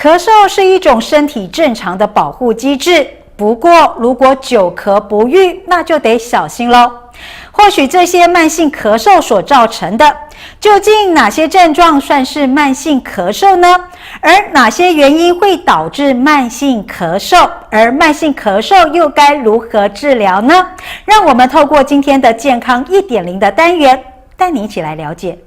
咳嗽是一种身体正常的保护机制，不过如果久咳不愈，那就得小心喽。或许这些慢性咳嗽所造成的，究竟哪些症状算是慢性咳嗽呢？而哪些原因会导致慢性咳嗽？而慢性咳嗽又该如何治疗呢？让我们透过今天的健康1.0的单元，带你一起来了解。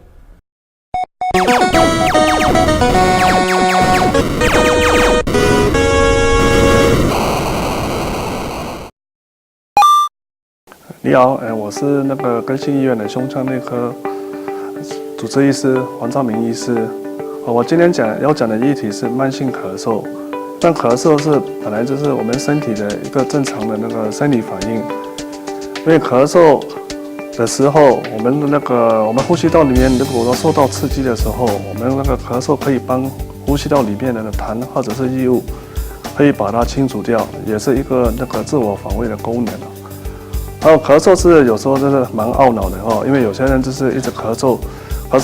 你好，我是那个更新医院的胸腔内科主治医师黄兆明医师。我今天要讲的议题是慢性咳嗽。但咳嗽是本来就是我们身体的一个正常的那个生理反应，因为咳嗽的时候，我们呼吸道里面如果受到刺激的时候，我们那个咳嗽可以帮呼吸道里面的痰或者是异物可以把它清除掉，也是一个那个自我防卫的功能。然后咳嗽是有时候真的蛮懊恼的因为有些人就是一直咳嗽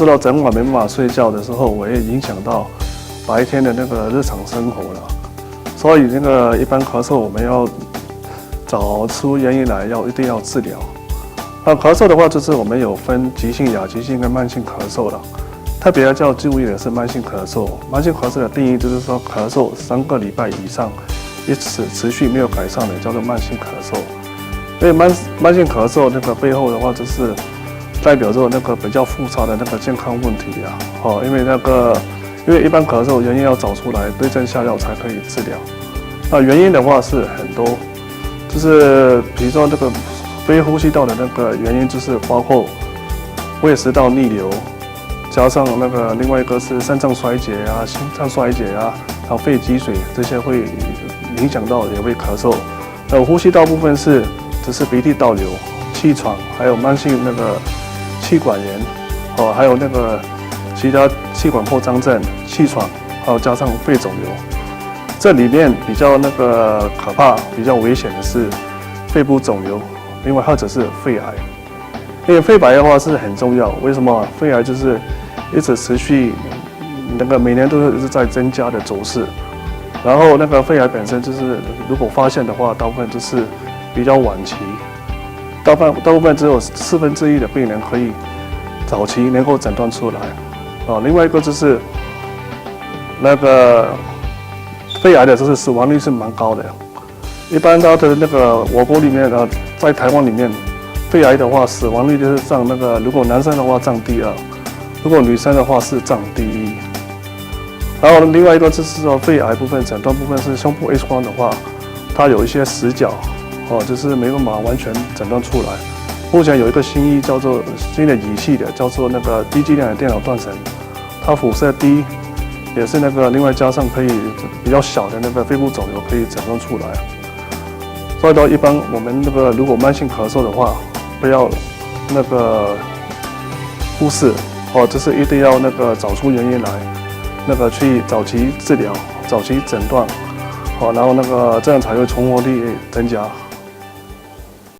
到整晚没办法睡觉的时候，我也影响到白天的那个日常生活了。所以一般咳嗽我们要找出原因来，一定要治疗。那咳嗽的话，就是我们有分急性、亚急性跟慢性咳嗽了。特别要注意的是慢性咳嗽。慢性咳嗽的定义就是说，咳嗽3个礼拜以上，一直持续没有改善的，叫做慢性咳嗽。所以慢性咳嗽背后的话，就是代表着比较复杂的健康问题啊。因为一般咳嗽原因要找出来，对症下药才可以治疗。那原因的话是很多，就是比如说非呼吸道的原因，就是包括胃食道逆流，加上另外一个是肾脏衰竭啊、心脏衰竭啊，还有肺积水，这些会影响到也会咳嗽。呼吸道部分只是鼻涕倒流、气喘，还有慢性气管炎，还有其他气管扩张症、气喘，还有加上肺肿瘤。这里面比较可怕、比较危险的是肺部肿瘤，另外或者是肺癌。因为肺癌的话是很重要，为什么？肺癌就是一直持续每年都是在增加的走势。然后肺癌本身就是如果发现的话，大部分就是比较晚期，大部分只有1/4的病人可以早期能够诊断出来。另外一个就是肺癌的死亡率是蛮高的。一般它的我国里面在台湾里面，肺癌的话死亡率就是占如果男生的话占第2，如果女生的话是占第1。然后另外一个就是说肺癌部分诊断部分是胸部 X 光的话，它有一些死角，就是没办法完全诊断出来。目前有一个新的仪器的，叫做低剂量的电脑断层，它辐射低，也是另外加上可以比较小的肺部肿瘤可以诊断出来。所以一般我们如果慢性咳嗽的话，不要忽视就是一定要找出原因来，去早期治疗、早期诊断，然后这样才会存活率增加。